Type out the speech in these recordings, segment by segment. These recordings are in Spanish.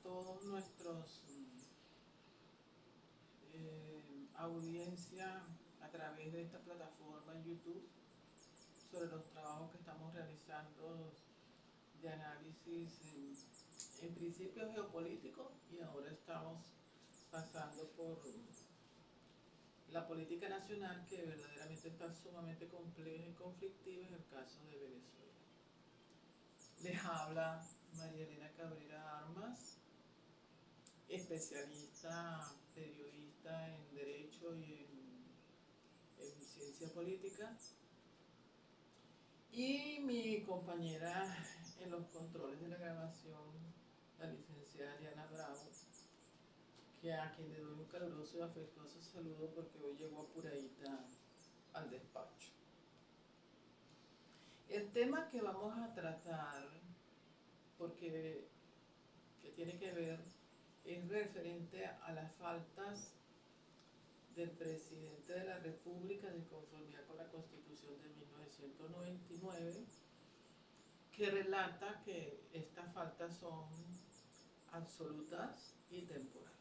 todos nuestros audiencia a través de esta plataforma en YouTube sobre los trabajos que estamos realizando de análisis en principios geopolíticos, y ahora estamos pasando por la política nacional, que verdaderamente está sumamente compleja y conflictiva en el caso de Venezuela. Les habla María Elena Cabrera Armas, especialista, periodista en Derecho y en Ciencia Política, y mi compañera en los controles de la grabación, la licenciada Diana Bravo, que a quien le doy un caluroso y afectuoso saludo porque hoy llegó apuradita al despacho. El tema que vamos a tratar, porque que tiene que ver, es referente a las faltas del presidente de la República de conformidad con la Constitución de 1999, que relata que estas faltas son absolutas y temporales.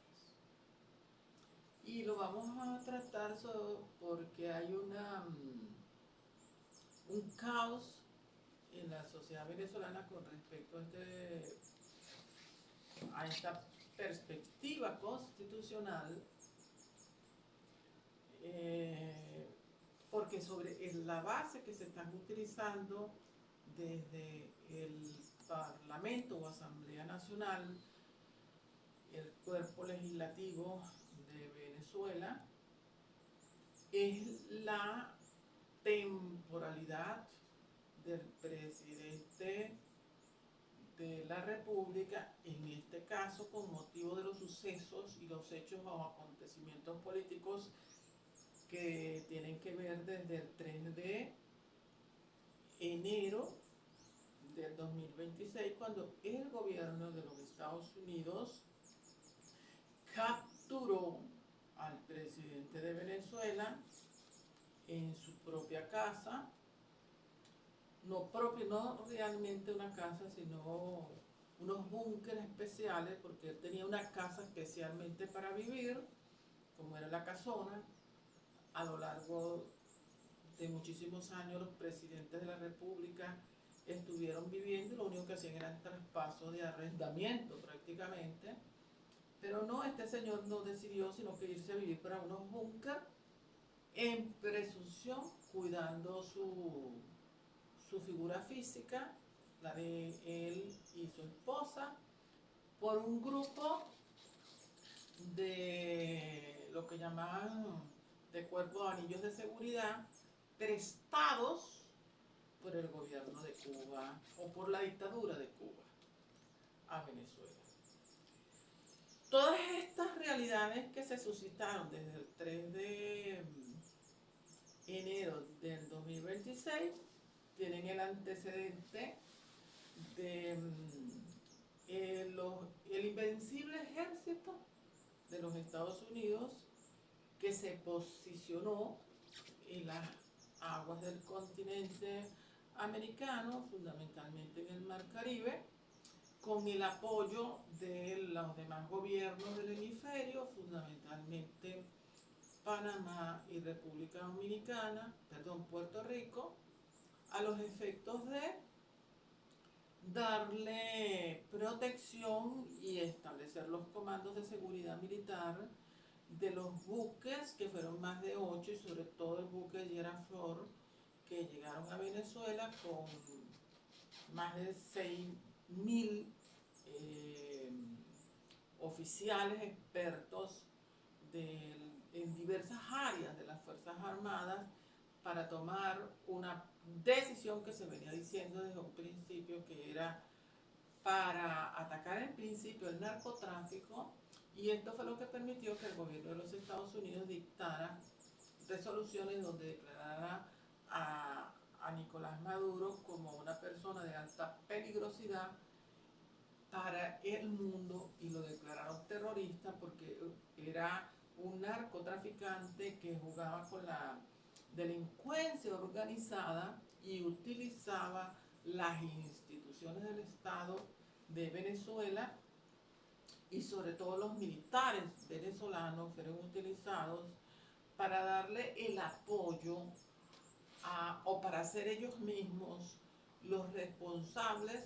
Y lo vamos a tratar porque hay un caos en la sociedad venezolana con respecto a esta perspectiva constitucional, porque sobre la base que se están utilizando desde el Parlamento o Asamblea Nacional, el cuerpo legislativo de Venezuela, es la temporalidad del presidente de la República, en este caso con motivo de los sucesos y los hechos o acontecimientos políticos que tienen que ver desde el 3 de enero del 2026, cuando el gobierno de los Estados Unidos capturó al presidente de Venezuela en su propia casa, no realmente una casa, sino unos búnkeres especiales, porque él tenía una casa especialmente para vivir, como era la casona. A lo largo de muchísimos años los presidentes de la República estuvieron viviendo, y lo único que hacían era el traspaso de arrendamiento prácticamente. Pero no, este señor no decidió sino que irse a vivir para unos búnker en presunción, cuidando su figura física, la de él y su esposa, por un grupo de lo que llamaban de cuerpos de anillos de seguridad prestados por el gobierno de Cuba o por la dictadura de Cuba a Venezuela. Todas estas realidades que se suscitaron desde el 3 de enero del 2026 tienen el antecedente de el invencible ejército de los Estados Unidos, que se posicionó en las aguas del continente americano, fundamentalmente en el Mar Caribe, con el apoyo de los demás gobiernos del hemisferio, fundamentalmente Panamá y República Dominicana, perdón, Puerto Rico, a los efectos de darle protección y establecer los comandos de seguridad militar de los buques, que fueron más de 8, y sobre todo el buque Giraflor, que llegaron a Venezuela con más de 6.000 oficiales expertos en diversas áreas de las Fuerzas Armadas, para tomar una decisión que se venía diciendo desde un principio, que era para atacar en principio el narcotráfico, y esto fue lo que permitió que el gobierno de los Estados Unidos dictara resoluciones donde declarara a Nicolás Maduro como una persona de alta peligrosidad para el mundo, y lo declararon terrorista porque era un narcotraficante que jugaba con la delincuencia organizada y utilizaba las instituciones del Estado de Venezuela y sobre todo los militares venezolanos fueron utilizados para darle el apoyo o para ser ellos mismos los responsables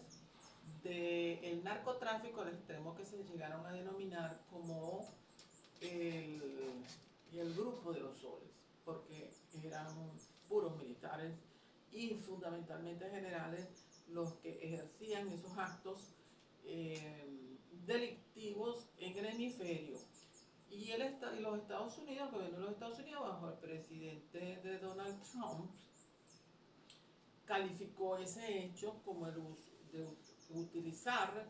del narcotráfico al extremo que se llegaron a denominar como el grupo de los soles, porque eran puros militares y fundamentalmente generales los que ejercían esos actos delictivos en el hemisferio. Y los Estados Unidos, el gobierno de los Estados Unidos, bajo el presidente de Donald Trump, calificó ese hecho como el uso de utilizar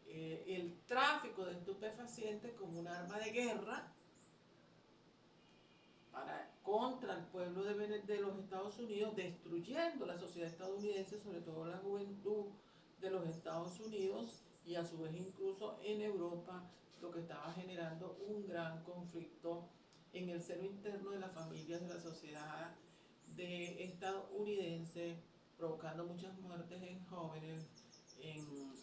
el tráfico de estupefacientes como un arma de guerra contra el pueblo de los Estados Unidos, destruyendo la sociedad estadounidense, sobre todo la juventud de los Estados Unidos, y a su vez incluso en Europa, lo que estaba generando un gran conflicto en el seno interno de las familias de la sociedad estadounidense, provocando muchas muertes en jóvenes en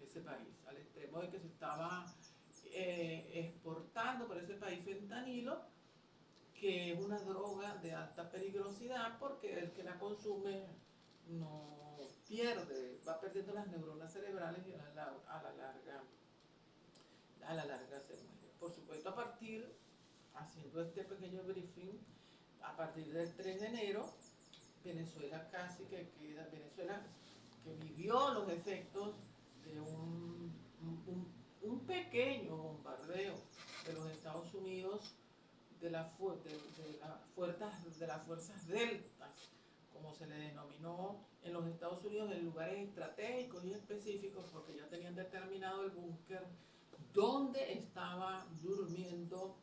ese país, al extremo de que se estaba exportando por ese país fentanilo, que es una droga de alta peligrosidad porque el que la consume no va perdiendo las neuronas cerebrales y a la larga se muere. Por supuesto, haciendo este pequeño briefing, a partir del 3 de enero, Venezuela Venezuela que vivió los efectos de un pequeño bombardeo de los Estados Unidos de las fuerzas deltas, como se le denominó en los Estados Unidos, en lugares estratégicos y específicos, porque ya tenían determinado el búnker donde estaba durmiendo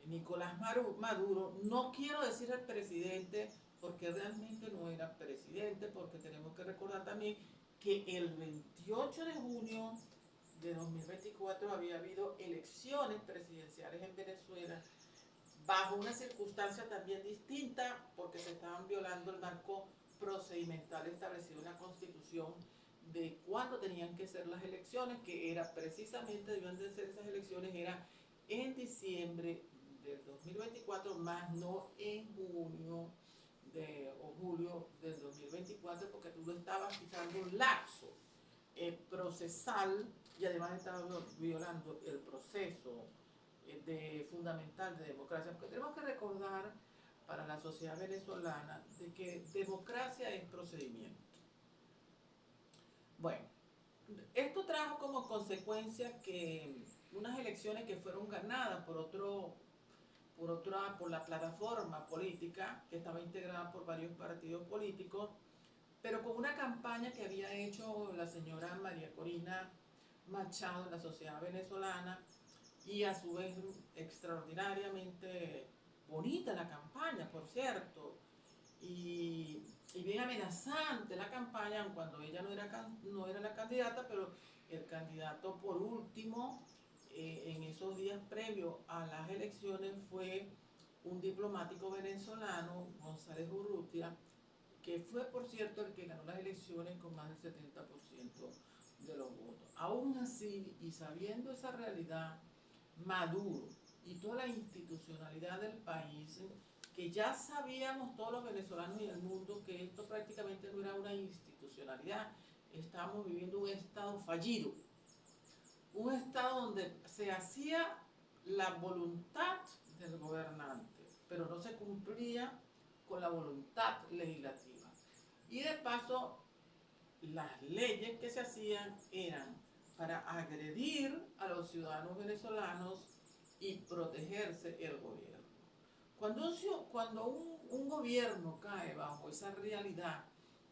Nicolás Maduro. No quiero decir el presidente, porque realmente no era presidente, porque tenemos que recordar también que el 28 de junio de 2024 había habido elecciones presidenciales en Venezuela bajo una circunstancia también distinta, porque se estaban violando el marco procedimental establecido en la Constitución de cuándo tenían que ser las elecciones, que era precisamente, debían de ser esas elecciones, era en diciembre del 2024, más no en junio o julio del 2024, porque tú lo estabas quitando un lapso procesal y además estaba violando el proceso fundamental de democracia, porque tenemos que recordar para la sociedad venezolana de que democracia es procedimiento. Bueno, esto trajo como consecuencia que unas elecciones que fueron ganadas por la plataforma política, que estaba integrada por varios partidos políticos, pero con una campaña que había hecho la señora María Corina Machado en la sociedad venezolana, y a su vez extraordinariamente bonita la campaña, por cierto, y bien amenazante la campaña, cuando ella no era la candidata, pero el candidato por último en esos días previos a las elecciones fue un diplomático venezolano, González Urrutia, que fue, por cierto, el que ganó las elecciones con más del 70% de los votos. Aún así, y sabiendo esa realidad, Maduro y toda la institucionalidad del país, que ya sabíamos todos los venezolanos y el mundo que esto prácticamente no era una institucionalidad, estábamos viviendo un estado fallido, un estado donde se hacía la voluntad del gobernante, pero no se cumplía con la voluntad legislativa. Y de paso, las leyes que se hacían eran para agredir a los ciudadanos venezolanos y protegerse el gobierno. Cuando un gobierno cae bajo esa realidad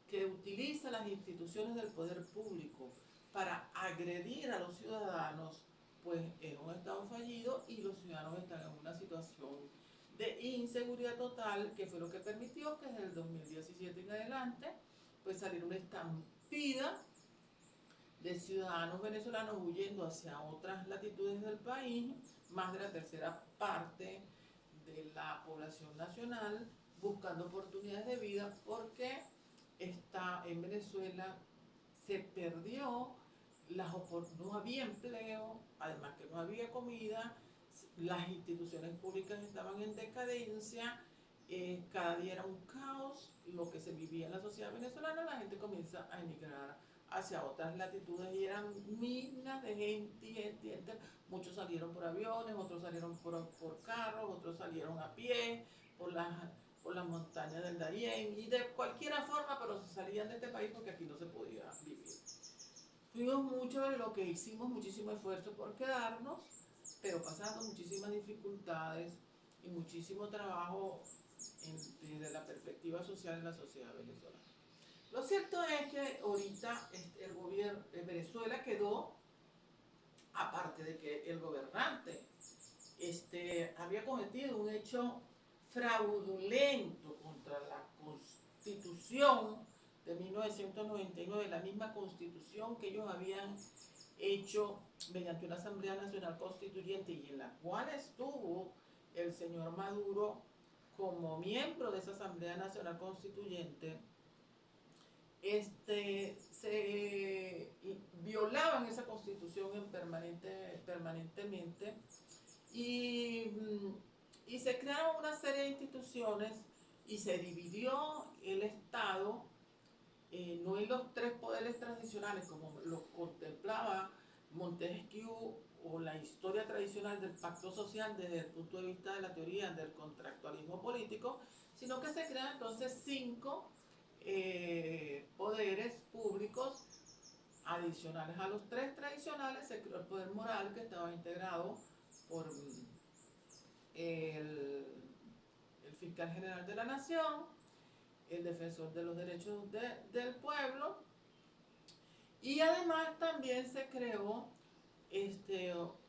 que utiliza las instituciones del poder público para agredir a los ciudadanos, pues es un estado fallido y los ciudadanos están en una situación de inseguridad total, que fue lo que permitió que desde el 2017 en adelante pues saliera una estampida de ciudadanos venezolanos huyendo hacia otras latitudes del país, más de la tercera parte de la población nacional buscando oportunidades de vida, porque en Venezuela se perdió, no había empleo, además que no había comida, las instituciones públicas estaban en decadencia, cada día era un caos, lo que se vivía en la sociedad venezolana, la gente comienza a emigrar hacia otras latitudes y eran miles de gente. Muchos salieron por aviones, otros salieron por carros, otros salieron a pie, por las montañas del Darién y de cualquier forma, pero se salían de este país porque aquí no se podía vivir. Fuimos muchos de lo que hicimos muchísimo esfuerzo por quedarnos, pero pasando muchísimas dificultades y muchísimo trabajo desde la perspectiva social en la sociedad venezolana. Lo cierto es que ahorita el gobierno de Venezuela quedó, aparte de que el gobernante había cometido un hecho fraudulento contra la Constitución de 1999, la misma Constitución que ellos habían hecho mediante una Asamblea Nacional Constituyente y en la cual estuvo el señor Maduro como miembro de esa Asamblea Nacional Constituyente. Se violaban esa Constitución permanentemente y se crearon una serie de instituciones y se dividió el Estado, no en los tres poderes tradicionales como lo contemplaba Montesquieu o la historia tradicional del pacto social desde el punto de vista de la teoría del contractualismo político, sino que se crean entonces 5 poderes públicos adicionales a los 3 tradicionales. Se creó el poder moral, que estaba integrado por el fiscal general de la nación, el defensor de los derechos del pueblo, y además también se creó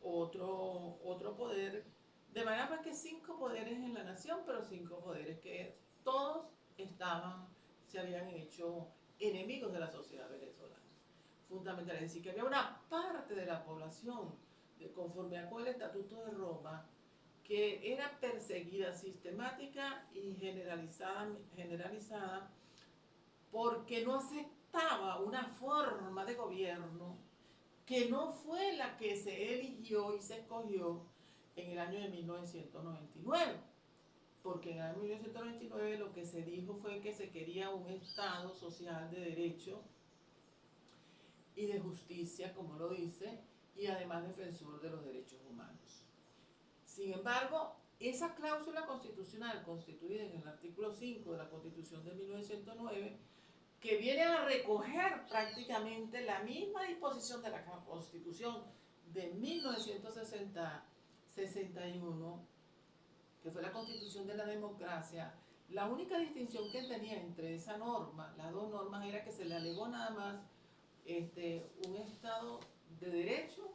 otro poder, de manera pues que 5 poderes en la nación, pero 5 poderes que todos se habían hecho enemigos de la sociedad venezolana. Fundamental, es decir, que había una parte de la población, conforme con el Estatuto de Roma, que era perseguida sistemática y generalizada porque no aceptaba una forma de gobierno que no fue la que se eligió y se escogió en el año de 1999. Porque en el año 1999 lo que se dijo fue que se quería un Estado social de derecho y de justicia, como lo dice, y además defensor de los derechos humanos. Sin embargo, esa cláusula constitucional constituida en el artículo 5 de la Constitución de 1909, que viene a recoger prácticamente la misma disposición de la Constitución de 1961, que fue la Constitución de la democracia, la única distinción que tenía entre esa norma, las dos normas, era que se le alegó nada más un Estado de derecho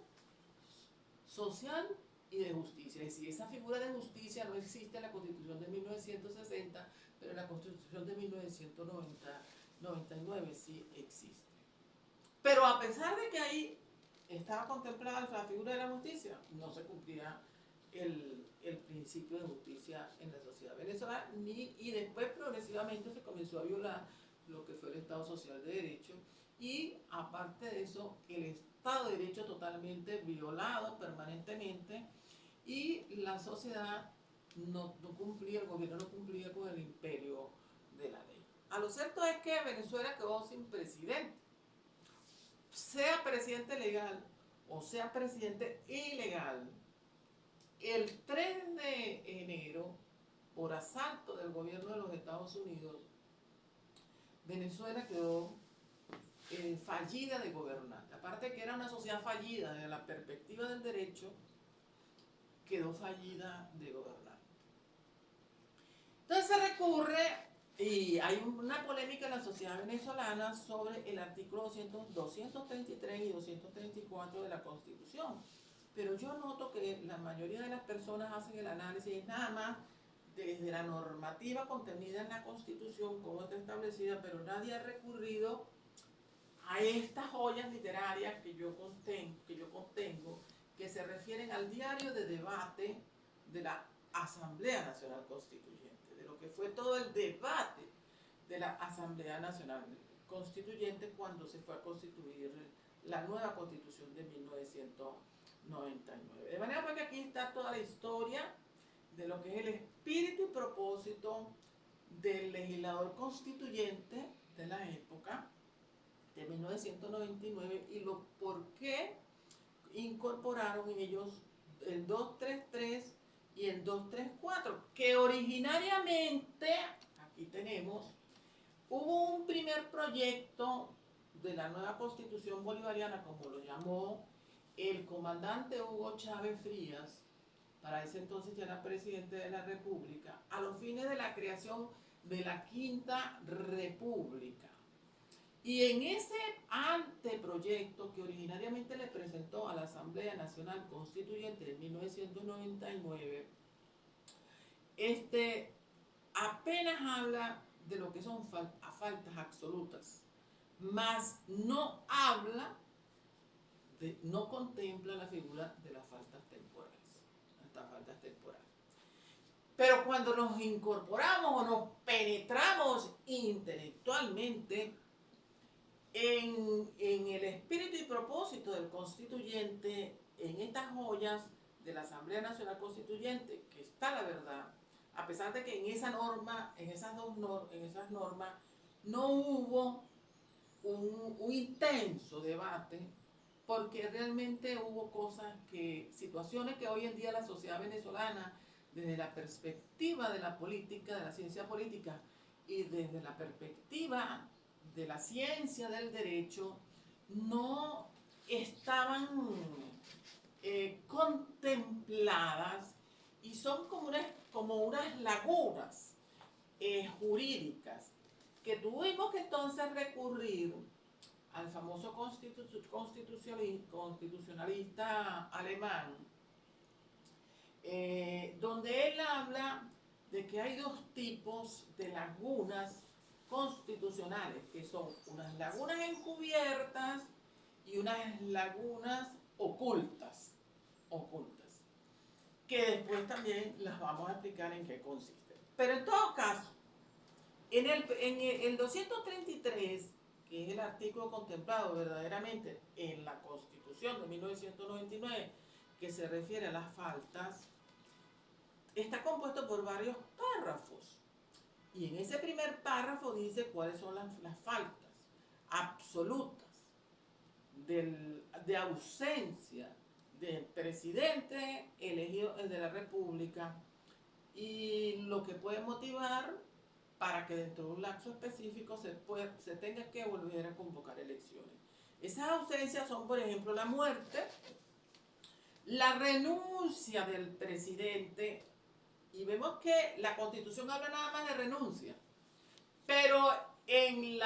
social y de justicia. Es decir, esa figura de justicia no existe en la Constitución de 1960, pero en la Constitución de 1999 sí existe. Pero a pesar de que ahí estaba contemplada la figura de la justicia, no se cumplía el principio de justicia en la sociedad venezolana, y después progresivamente se comenzó a violar lo que fue el Estado Social de Derecho, y aparte de eso, el Estado de Derecho totalmente violado permanentemente, y la sociedad no cumplía, el gobierno no cumplía con el imperio de la ley. A lo cierto es que Venezuela quedó sin presidente. Sea presidente legal o sea presidente ilegal, el 3 de enero, por asalto del gobierno de los Estados Unidos, Venezuela quedó fallida de gobernante. Aparte de que era una sociedad fallida desde la perspectiva del derecho, quedó fallida de gobernante. Entonces se recurre, y hay una polémica en la sociedad venezolana sobre el artículo 233 y 234 de la Constitución. Pero yo noto que la mayoría de las personas hacen el análisis nada más desde la normativa contenida en la Constitución, como está establecida, pero nadie ha recurrido a estas joyas literarias que yo contengo, que se refieren al diario de debate de la Asamblea Nacional Constituyente, de lo que fue todo el debate de la Asamblea Nacional constituyente cuando se fue a constituir la nueva constitución de 1999. De manera pues que aquí está toda la historia de lo que es el espíritu y propósito del legislador constituyente de la época de 1999 y lo por qué incorporaron ellos el 233 y el 234, que originariamente, aquí tenemos, hubo un primer proyecto de la nueva constitución bolivariana, como lo llamó el comandante Hugo Chávez Frías, para ese entonces ya era presidente de la República, a los fines de la creación de la Quinta República. Y en ese anteproyecto que originariamente le presentó a la Asamblea Nacional Constituyente de 1999, apenas habla de lo que son faltas absolutas, mas no habla, no contempla la figura de las faltas temporales, estas faltas temporales. Pero cuando nos incorporamos o nos penetramos intelectualmente en el espíritu y propósito del constituyente, en estas joyas de la Asamblea Nacional Constituyente, que está la verdad, a pesar de que en esa norma, en esas normas, no hubo un intenso debate, porque realmente hubo situaciones que hoy en día la sociedad venezolana, desde la perspectiva de la política, de la ciencia política, y desde la perspectiva de la ciencia del derecho, no estaban contempladas y son como unas lagunas jurídicas que tuvimos que entonces recurrir al famoso constitucionalista alemán, donde él habla de que hay dos tipos de lagunas constitucionales, que son unas lagunas encubiertas y unas lagunas ocultas, que después también las vamos a explicar en qué consisten. Pero en todo caso, en el 233, que es el artículo contemplado verdaderamente en la Constitución de 1999, que se refiere a las faltas, está compuesto por varios párrafos. Y en ese primer párrafo dice cuáles son las faltas absolutas de ausencia del presidente elegido de la República y lo que puede motivar para que dentro de un lapso específico se tenga que volver a convocar elecciones. Esas ausencias son, por ejemplo, la muerte, la renuncia del presidente, y vemos que la Constitución habla nada más de renuncia, pero en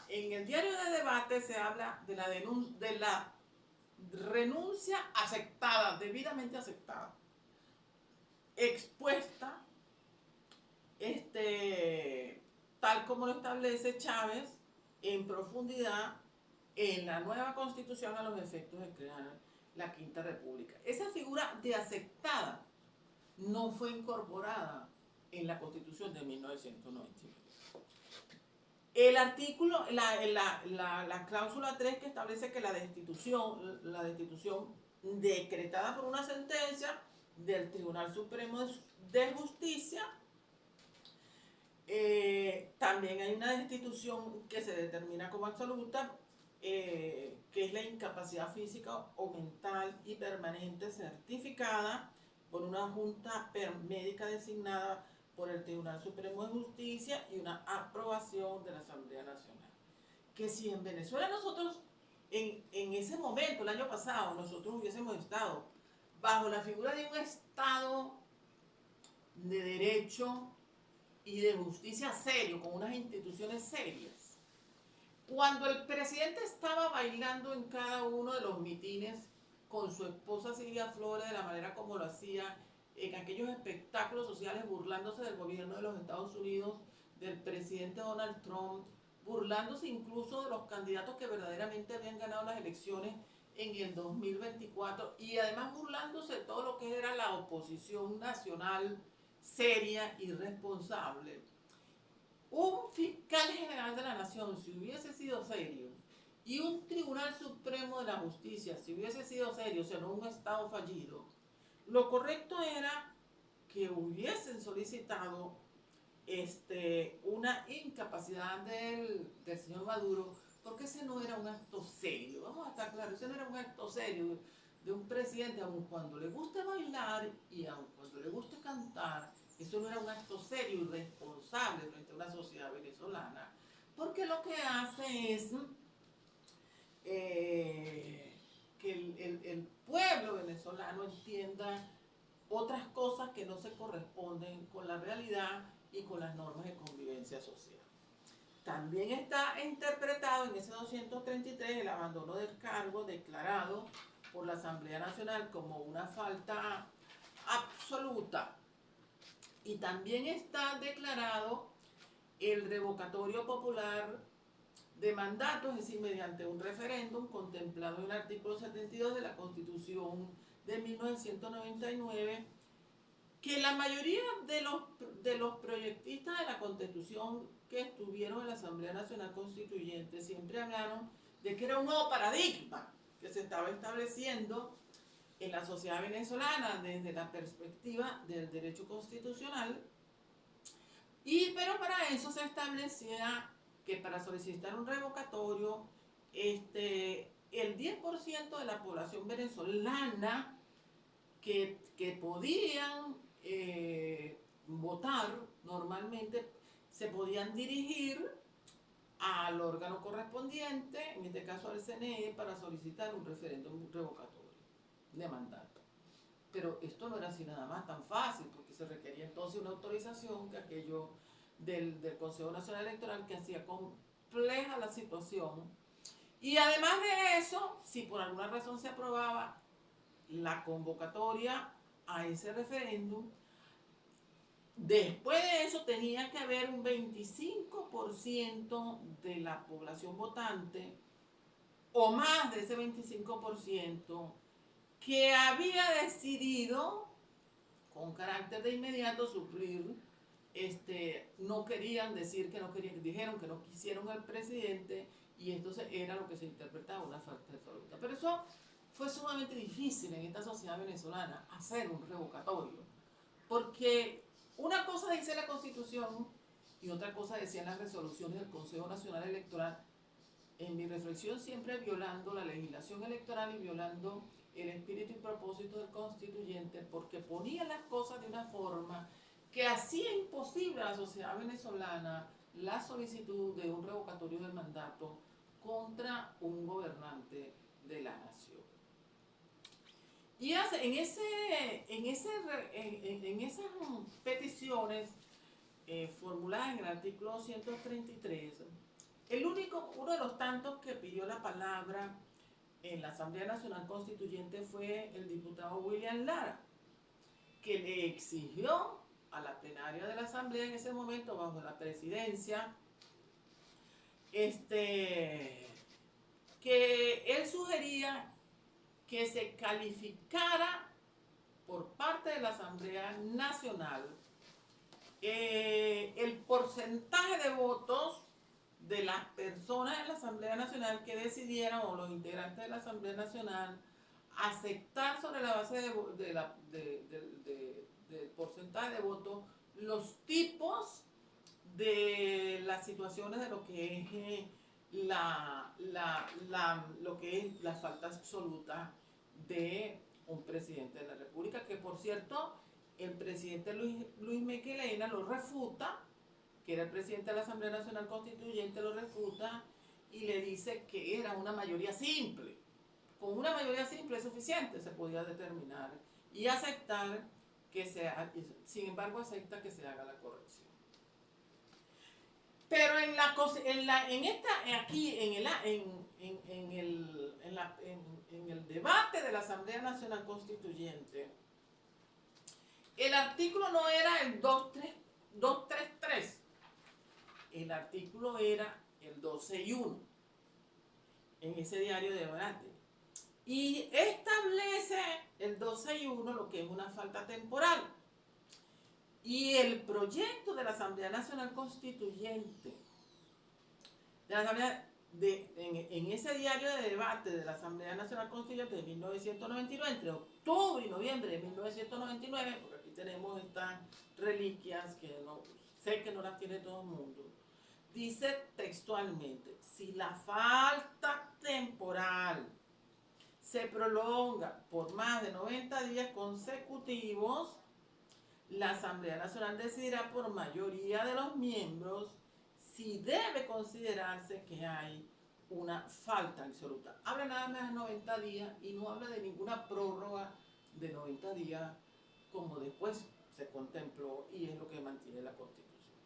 el diario de debate se habla de la renuncia aceptada, debidamente aceptada, expuesta, tal como lo establece Chávez en profundidad en la nueva Constitución a los efectos de crear la Quinta República. Esa figura de aceptada no fue incorporada en la Constitución de 1999. El artículo, la cláusula 3, que establece que la destitución decretada por una sentencia del Tribunal Supremo de Justicia, también hay una destitución que se determina como absoluta, que es la incapacidad física o mental y permanente certificada por una junta médica designada por el Tribunal Supremo de Justicia y una aprobación de la Asamblea Nacional. Que si en Venezuela nosotros, en ese momento, el año pasado, nosotros hubiésemos estado bajo la figura de un Estado de derecho y de justicia serio, con unas instituciones serias, cuando el presidente estaba bailando en cada uno de los mitines con su esposa Silvia Flores, de la manera como lo hacía en aquellos espectáculos sociales, burlándose del gobierno de los Estados Unidos, del presidente Donald Trump, burlándose incluso de los candidatos que verdaderamente habían ganado las elecciones en el 2024, y además burlándose de todo lo que era la oposición nacional seria y responsable. un fiscal general de la nación, si hubiese sido serio, y un tribunal supremo de la justicia, si hubiese sido serio, o sea, no un estado fallido, lo correcto era que hubiesen solicitado una incapacidad del señor Maduro, porque ese no era un acto serio, vamos a estar claros, ese no era un acto serio de un presidente, aun cuando le guste bailar y aun cuando le guste cantar, eso no era un acto serio y responsable frente a una sociedad venezolana, porque lo que hace es que el pueblo venezolano entienda otras cosas que no se corresponden con la realidad y con las normas de convivencia social. También está interpretado en ese 233 el abandono del cargo declarado por la Asamblea Nacional como una falta absoluta. Y también está declarado el revocatorio popular de mandato, es decir, mediante un referéndum contemplado en el artículo 72 de la Constitución de 1999, que la mayoría de los proyectistas de la Constitución que estuvieron en la Asamblea Nacional Constituyente siempre hablaron de que era un nuevo paradigma que se estaba estableciendo en la sociedad venezolana desde la perspectiva del derecho constitucional, pero para eso se establecía que para solicitar un revocatorio, el 10% de la población venezolana que podían votar normalmente se podían dirigir al órgano correspondiente, en este caso al CNE, para solicitar un referéndum revocatorio de mandato. Pero esto no era así nada más tan fácil, porque se requería entonces una autorización que aquello del Consejo Nacional Electoral, que hacía compleja la situación. Y además de eso, si por alguna razón se aprobaba la convocatoria a ese referéndum, después de eso tenía que haber un 25% de la población votante, o más de ese 25%, que había decidido con carácter de inmediato suplir, no querían decir que no querían, dijeron que no quisieron al presidente, y entonces era lo que se interpretaba una falta absoluta. Pero eso fue sumamente difícil en esta sociedad venezolana, hacer un revocatorio, porque una cosa dice la Constitución y otra cosa decían las resoluciones del Consejo Nacional Electoral, en mi reflexión siempre violando la legislación electoral y violando el espíritu y propósito del constituyente, porque ponía las cosas de una forma que hacía imposible a la sociedad venezolana la solicitud de un revocatorio del mandato contra un gobernante de la nación. Y en esas peticiones formuladas en el artículo 233, uno de los tantos que pidió la palabra en la Asamblea Nacional Constituyente fue el diputado William Lara, que le exigió a la plenaria de la Asamblea en ese momento, bajo la presidencia, que él sugería que se calificara por parte de la Asamblea Nacional el porcentaje de votos de las personas en la Asamblea Nacional que decidieran, o los integrantes de la Asamblea Nacional, aceptar sobre la base del porcentaje de votos los tipos de las situaciones de lo que es lo que es la falta absoluta de un presidente de la República, que por cierto el presidente Luis Miquelena lo refuta, que era el presidente de la Asamblea Nacional Constituyente, lo refuta y le dice que era una mayoría simple. Con una mayoría simple es suficiente, se podía determinar y aceptar que sin embargo acepta que se haga la corrección. Pero en el debate de la Asamblea Nacional Constituyente, el artículo no era el 233, el artículo era el 261 en ese diario de debate. Y establece el 261 lo que es una falta temporal. Y el proyecto de la Asamblea Nacional Constituyente, de la Asamblea en ese diario de debate de la Asamblea Nacional Constituyente de 1999, entre octubre y noviembre de 1999, porque aquí tenemos estas reliquias que no, sé que no las tiene todo el mundo, dice textualmente: si la falta temporal se prolonga por más de 90 días consecutivos, la Asamblea Nacional decidirá por mayoría de los miembros si debe considerarse que hay una falta absoluta. Habla nada más de 90 días y no habla de ninguna prórroga de 90 días como después se contempló y es lo que mantiene la Constitución.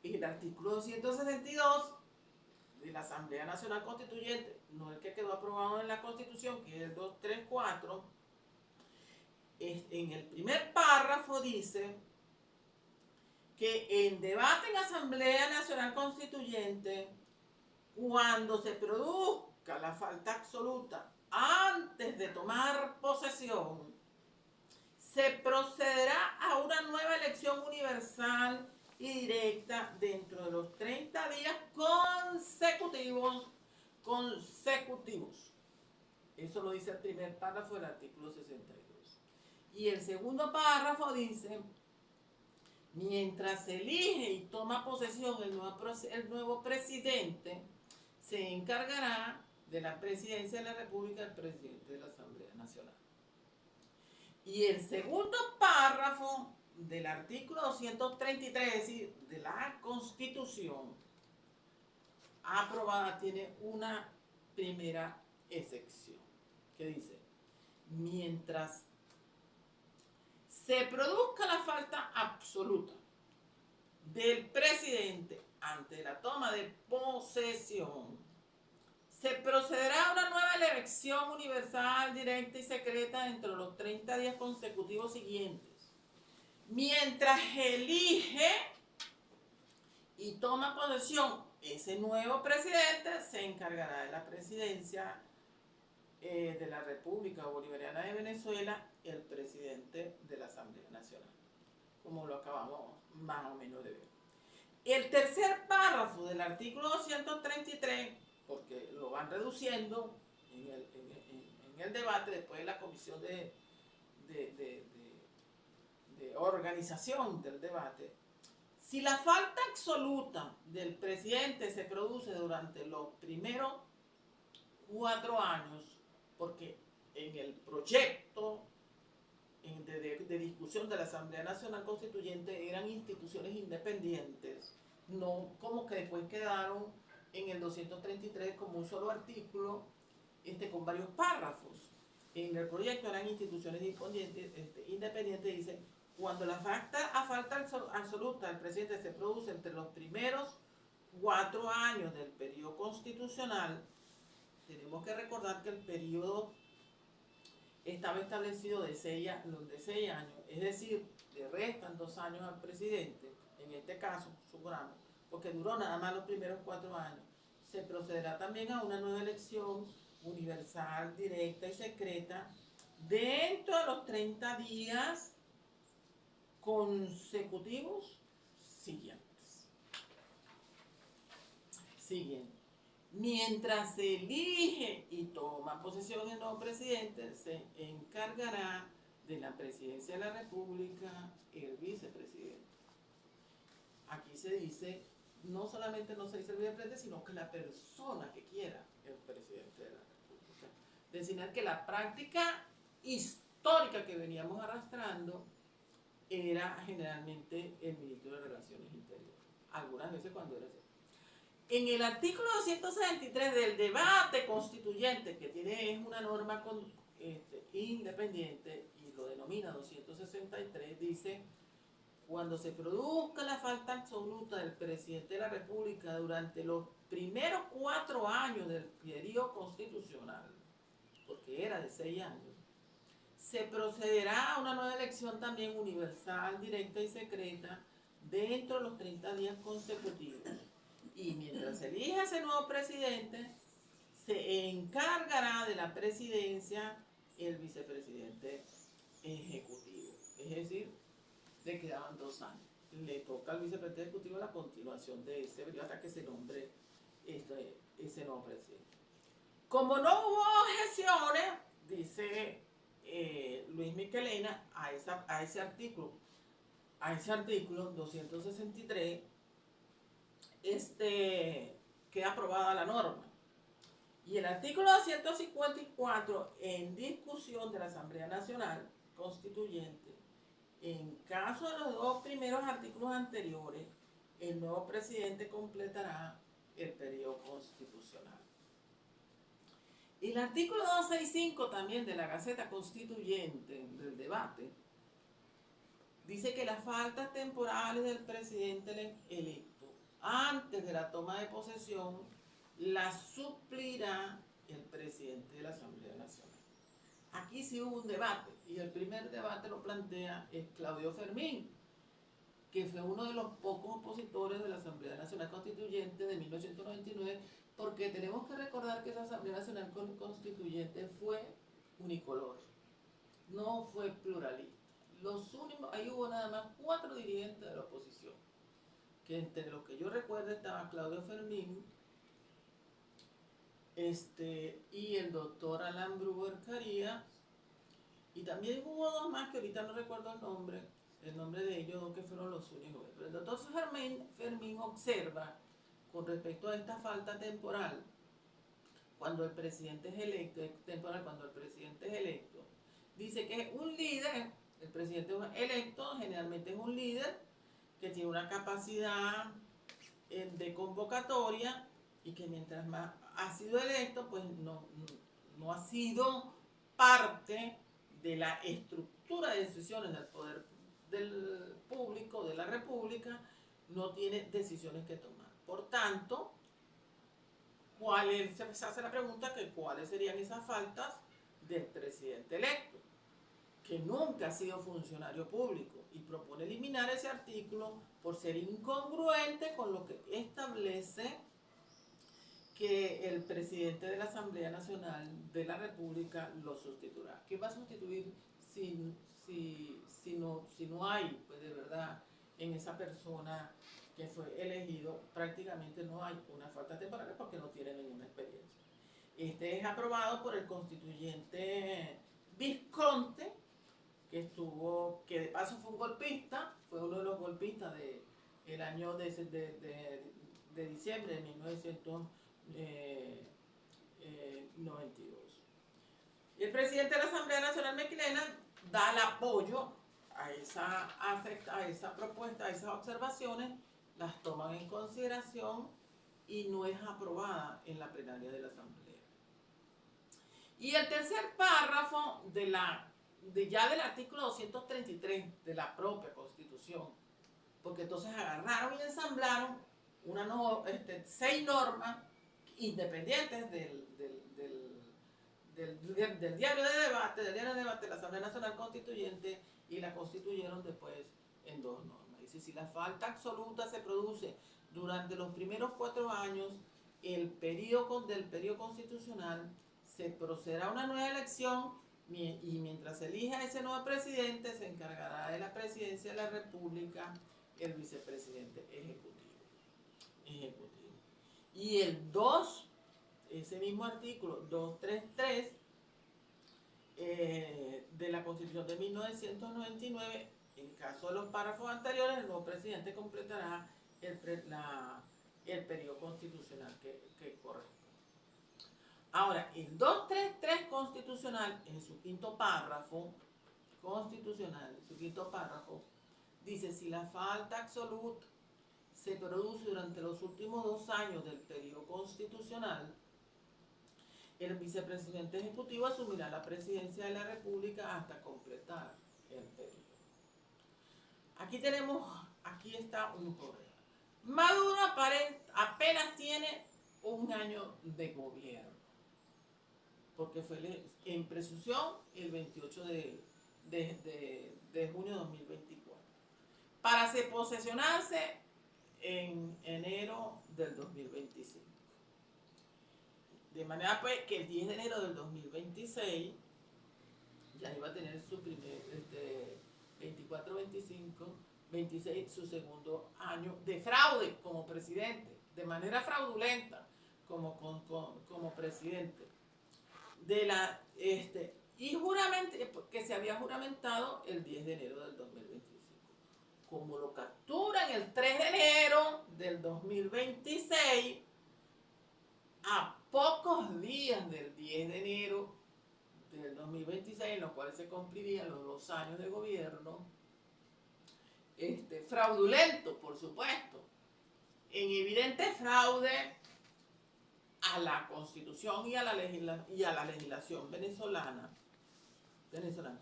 Y el artículo 262 de la Asamblea Nacional Constituyente, no el que quedó aprobado en la Constitución, que es el 234, en el primer párrafo dice que en debate en Asamblea Nacional Constituyente, cuando se produzca la falta absoluta antes de tomar posesión, se procederá a una nueva elección universal y directa dentro de los 30 días consecutivos. Eso lo dice el primer párrafo del artículo 62. Y el segundo párrafo dice: mientras se elige y toma posesión el nuevo presidente, se encargará de la presidencia de la República el presidente de la Asamblea Nacional. Y el segundo párrafo del artículo 233, es decir, de la Constitución aprobada, tiene una primera excepción que dice: mientras se produzca la falta absoluta del presidente ante la toma de posesión, se procederá a una nueva elección universal, directa y secreta dentro de los 30 días consecutivos siguientes. Mientras elige y toma posesión ese nuevo presidente, se encargará de la presidencia de la República Bolivariana de Venezuela el presidente de la Asamblea Nacional, como lo acabamos más o menos de ver. El tercer párrafo del artículo 233, porque lo van reduciendo en el debate después de la comisión de organización del debate: si la falta absoluta del presidente se produce durante los primeros 4 años, porque en el proyecto de discusión de la Asamblea Nacional Constituyente eran instituciones independientes, no como que después quedaron en el 233 como un solo artículo con varios párrafos. En el proyecto eran instituciones independientes, dice: cuando la falta absoluta del presidente se produce entre los primeros 4 años del periodo constitucional, tenemos que recordar que el periodo estaba establecido de 6 años, es decir, le restan 2 años al presidente, en este caso, supongamos, porque duró nada más los primeros 4 años. Se procederá también a una nueva elección universal, directa y secreta dentro de los 30 días consecutivos siguientes. Mientras se elige y toma posesión el nuevo presidente, se encargará de la presidencia de la República el vicepresidente. Aquí se dice, no solamente no se dice el vicepresidente, sino que la persona que quiera el presidente de la República. Decir que la práctica histórica que veníamos arrastrando era generalmente el ministro de Relaciones Interiores. Algunas veces cuando era así. En el artículo 263 del debate constituyente, que es una norma independiente y lo denomina 263, dice: cuando se produzca la falta absoluta del presidente de la República durante los primeros 4 años del periodo constitucional, porque era de 6 años, se procederá a una nueva elección también universal, directa y secreta dentro de los 30 días consecutivos. Y mientras se elija ese nuevo presidente, se encargará de la presidencia el vicepresidente ejecutivo. Es decir, le quedaban 2 años. Le toca al vicepresidente ejecutivo la continuación de ese periodo hasta que se nombre ese nuevo presidente. Como no hubo objeciones, dice Luis Michelena, a ese artículo 263, queda aprobada la norma. Y el artículo 254, en discusión de la Asamblea Nacional Constituyente, en caso de los 2 primeros artículos anteriores, el nuevo presidente completará el periodo constitucional. El artículo 265 también de la Gaceta Constituyente del debate dice que las faltas temporales del presidente electo antes de la toma de posesión las suplirá el presidente de la Asamblea Nacional. Aquí sí hubo un debate, y el primer debate lo plantea es Claudio Fermín, que fue uno de los pocos opositores de la Asamblea Nacional Constituyente de 1999, porque tenemos que recordar que esa Asamblea Nacional Constituyente fue unicolor, no fue pluralista. Ahí hubo nada más 4 dirigentes de la oposición, que entre los que yo recuerdo estaba Claudio Fermín, y el doctor Alan Gruber Carías, y también hubo 2 más que ahorita no recuerdo el nombre de ellos, que fueron los únicos. Pero el doctor Fermín observa con respecto a esta falta temporal, cuando el presidente es electo, dice que un líder, el presidente electo generalmente es un líder que tiene una capacidad de convocatoria, y que mientras más ha sido electo, pues no ha sido parte de la estructura de decisiones del poder del público, de la república, no tiene decisiones que tomar. Por tanto, se hace la pregunta que cuáles serían esas faltas del presidente electo, que nunca ha sido funcionario público, y propone eliminar ese artículo por ser incongruente con lo que establece que el presidente de la Asamblea Nacional de la República lo sustituirá. ¿Qué va a sustituir si no hay, pues de verdad, en esa persona que fue elegido? Prácticamente no hay una falta temporal porque no tiene ninguna experiencia. Este es aprobado por el constituyente Visconti, que de paso fue un golpista, fue uno de los golpistas del año de diciembre de 1992. Y el presidente de la Asamblea Nacional Michelena da el apoyo a esa propuesta, a esas observaciones, las toman en consideración y no es aprobada en la plenaria de la Asamblea. Y el tercer párrafo ya del artículo 233 de la propia Constitución, porque entonces agarraron y ensamblaron 6 normas independientes del diario de debate de la Asamblea Nacional Constituyente, y la constituyeron después en 2 normas. Dice: si la falta absoluta se produce durante los primeros 4 años del periodo constitucional, se procederá a una nueva elección, y mientras se elija ese nuevo presidente, se encargará de la presidencia de la República el vicepresidente ejecutivo. Y ese mismo artículo 233 de la Constitución de 1999, en caso de los párrafos anteriores, el nuevo presidente completará el periodo constitucional que corresponde. Ahora, el 233 constitucional, en su quinto párrafo, dice: si la falta absoluta se produce durante los últimos 2 años del periodo constitucional, el vicepresidente ejecutivo asumirá la presidencia de la República hasta completar el periodo. Aquí está un problema. Maduro apenas tiene 1 año de gobierno, porque fue en presunción el 28 de junio de 2024, para posesionarse en enero del 2025. De manera pues que el 10 de enero del 2026 ya iba a tener su primer 24, 25, 26, su segundo año de fraude como presidente, de manera fraudulenta como presidente. Y que se había juramentado el 10 de enero del 2025. Como lo capturan el 3 de enero del 2026, a pocos días del 10 de enero del 2026, en los cuales se cumplirían los 2 años de gobierno, fraudulento, por supuesto, en evidente fraude a la Constitución y a la legislación venezolana.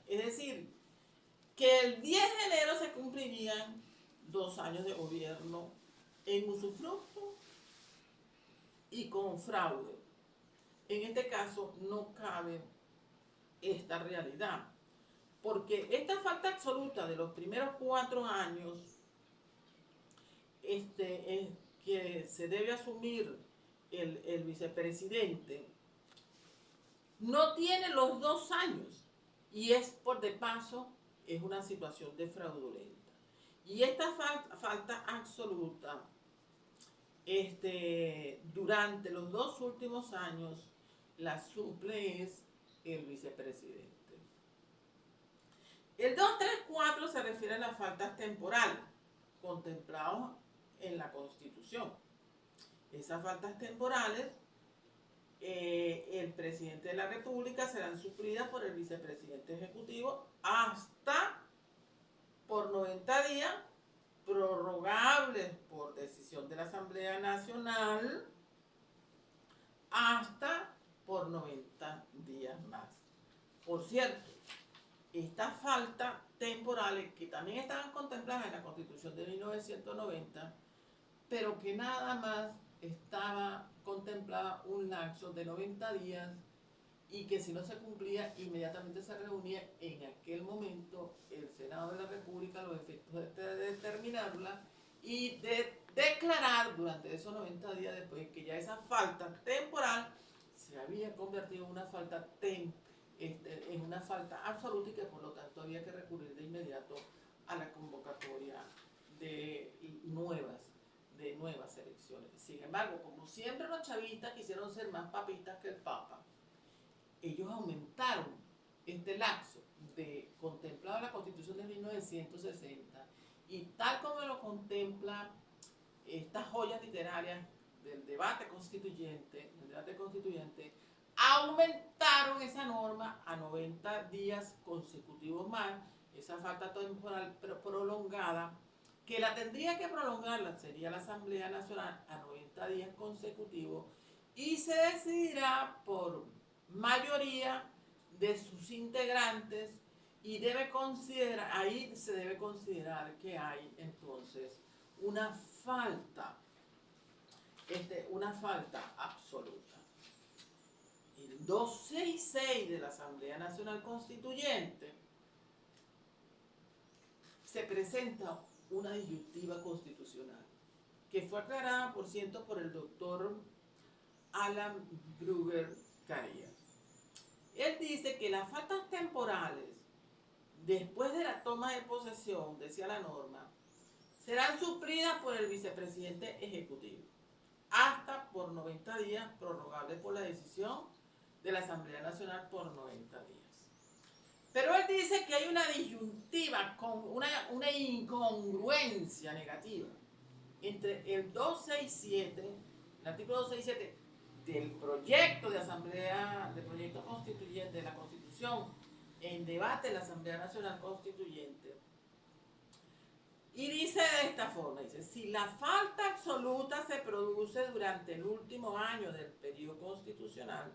Es decir, que el 10 de enero se cumplirían 2 años de gobierno en usufructo y con fraude. En este caso no cabe esta realidad, porque esta falta absoluta de los primeros 4 años que se debe asumir el vicepresidente no tiene los 2 años, y es por de paso, es una situación de fraudulenta. Y esta falta absoluta durante los 2 últimos años la suple es el vicepresidente. El 234 se refiere a las faltas temporales contempladas en la Constitución. Esas faltas temporales, el presidente de la República serán suplidas por el vicepresidente ejecutivo hasta por 90 días, prorrogables por decisión de la Asamblea Nacional hasta por 90 días más. Por cierto, estas faltas temporales, que también estaban contempladas en la Constitución de 1990, pero que nada más estaba contemplada un lapso de 90 días y que si no se cumplía, inmediatamente se reunía en aquel momento el Senado de la República los efectos de determinarla y de declarar durante esos 90 días, después que ya esa falta temporal se había convertido en una falta en una falta absoluta, y que por lo tanto había que recurrir de inmediato a la convocatoria de nuevas elecciones. Sin embargo, como siempre los chavistas quisieron ser más papistas que el Papa, ellos aumentaron este lapso contemplado en la Constitución de 1960, y tal como lo contempla estas joyas literarias del debate constituyente, aumentaron esa norma a 90 días consecutivos más, esa falta temporal prolongada, que la tendría que prolongarla sería la Asamblea Nacional a 90 días consecutivos, y se decidirá por mayoría de sus integrantes, y ahí se debe considerar que hay entonces una falta absoluta. El 266 de la Asamblea Nacional Constituyente se presenta una disyuntiva constitucional que fue aclarada, por cierto, por el doctor Alan Brugger Carías. Él dice que las faltas temporales después de la toma de posesión, decía la norma, serán suplidas por el vicepresidente ejecutivo hasta por 90 días, prorrogable por la decisión de la Asamblea Nacional por 90 días. Pero él dice que hay una disyuntiva, una incongruencia negativa entre el 267, el artículo 267 del proyecto de proyecto constituyente de la Constitución en debate en la Asamblea Nacional Constituyente, y dice de esta forma, dice: si la falta absoluta se produce durante el último año del periodo constitucional,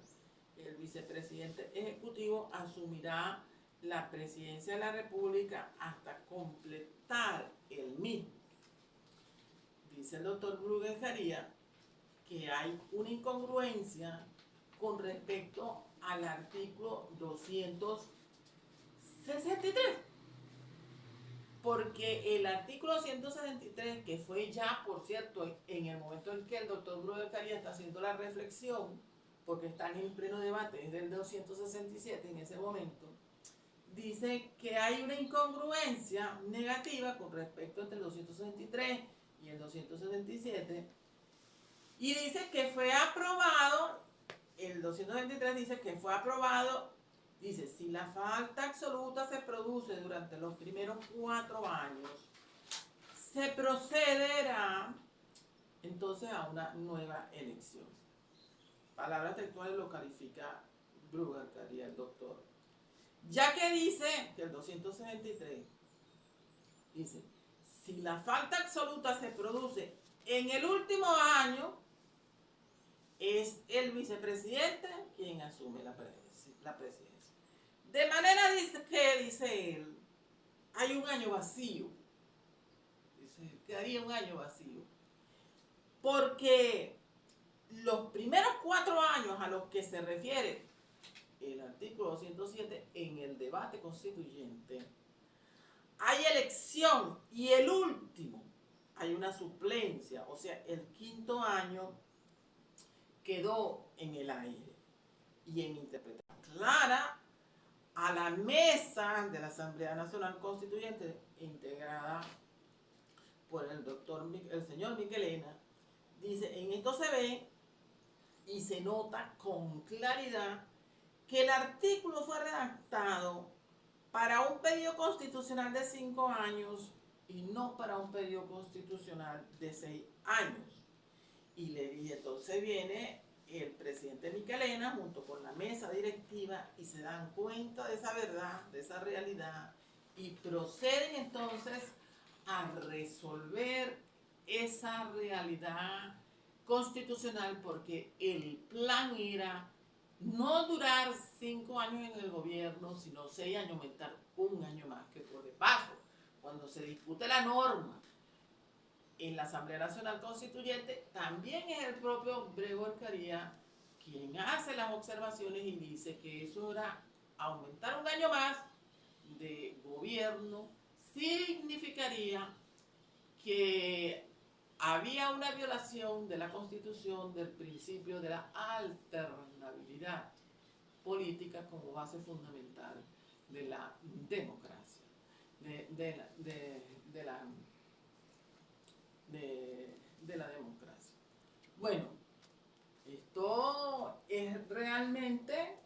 el vicepresidente ejecutivo asumirá la presidencia de la República hasta completar el mismo. Dice el doctor Brugger Carías que hay una incongruencia con respecto al artículo 263, porque el artículo 163, que fue ya, por cierto, en el momento en que el doctor Brugger Carías está haciendo la reflexión, porque están en pleno debate, es del 267 en ese momento, dice que hay una incongruencia negativa con respecto entre el 263 y el 267, y dice que fue aprobado, el 223 dice que fue aprobado, dice, si la falta absoluta se produce durante los primeros 4 años, se procederá entonces a una nueva elección. Palabras textuales lo califica Bruguera, el doctor. Ya que dice que el 263 dice, si la falta absoluta se produce en el último año, es el vicepresidente quien asume la presidencia. De manera que, dice él, hay un año vacío. Dice, quedaría un año vacío. Porque los primeros 4 años a los que se refiere el artículo 207 en el debate constituyente, hay elección, y el último hay una suplencia, o sea, el 5.º año quedó en el aire. Y en interpretación clara a la mesa de la Asamblea Nacional Constituyente, integrada por el señor Michelena, dice, en esto se ve y se nota con claridad que el artículo fue redactado para un periodo constitucional de 5 años y no para un periodo constitucional de 6 años. Y entonces viene el presidente Michelena junto con la mesa directiva y se dan cuenta de esa verdad, de esa realidad, y proceden entonces a resolver esa realidad constitucional, porque el plan era no durar 5 años en el gobierno, sino 6 años, aumentar 1 año más, que por de paso, cuando se discute la norma en la Asamblea Nacional Constituyente, también es el propio Bruguera quien hace las observaciones y dice que eso era aumentar 1 año más de gobierno, significaría que había una violación de la Constitución del principio de la alternabilidad política como base fundamental de la democracia, de la democracia. Bueno, esto es realmente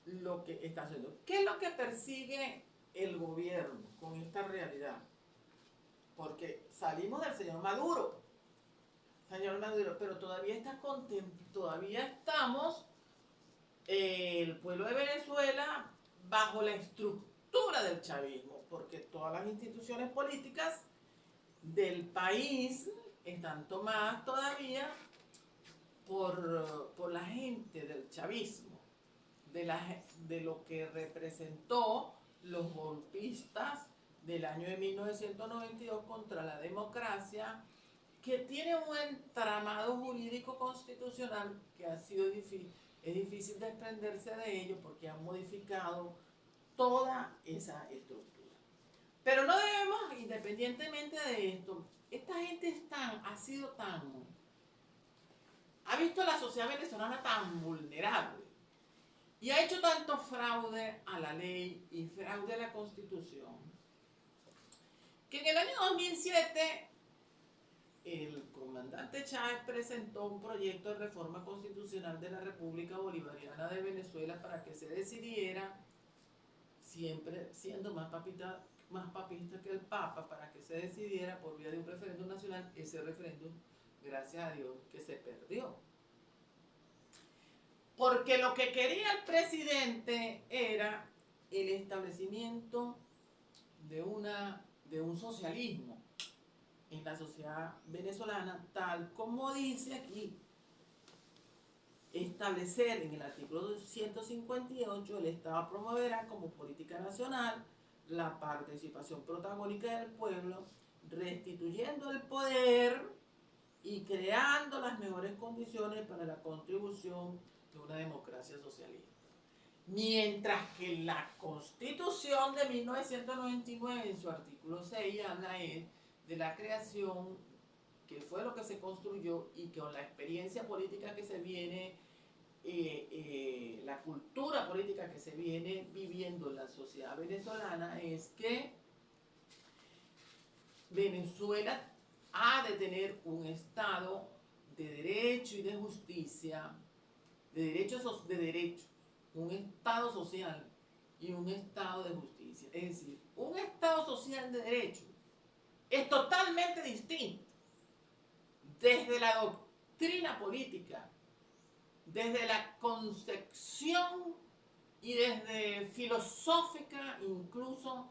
lo que está haciendo. ¿Qué es lo que persigue el gobierno con esta realidad? Porque salimos del señor Maduro, pero todavía estamos, el pueblo de Venezuela, bajo la estructura del chavismo, porque todas las instituciones políticas del país están tomadas todavía por la gente del chavismo, de lo que representó los golpistas del año de 1992 contra la democracia, que tiene un entramado jurídico constitucional que es difícil desprenderse de ello porque han modificado toda esa estructura. Pero no debemos, independientemente de esto, esta gente ha visto a la sociedad venezolana tan vulnerable y ha hecho tanto fraude a la ley y fraude a la Constitución, que en el año 2007 el comandante Chávez presentó un proyecto de reforma constitucional de la República Bolivariana de Venezuela para que se decidiera, siempre siendo más papista que el Papa, para que se decidiera por vía de un referéndum nacional, ese referéndum, gracias a Dios, que se perdió. Porque lo que quería el presidente era el establecimiento de un socialismo en la sociedad venezolana, tal como dice aquí, establecer en el artículo 158, el Estado promoverá como política nacional la participación protagónica del pueblo, restituyendo el poder y creando las mejores condiciones para la contribución de una democracia socialista. Mientras que la Constitución de 1999, en su artículo 6, habla de la creación, que fue lo que se construyó, y con la experiencia política que se viene la cultura política que se viene viviendo en la sociedad venezolana es que Venezuela ha de tener un Estado de derecho y de justicia, de derecho, un Estado social y un Estado de justicia. Es decir, un Estado social de derecho es totalmente distinto desde la doctrina política, desde la concepción y desde filosófica, incluso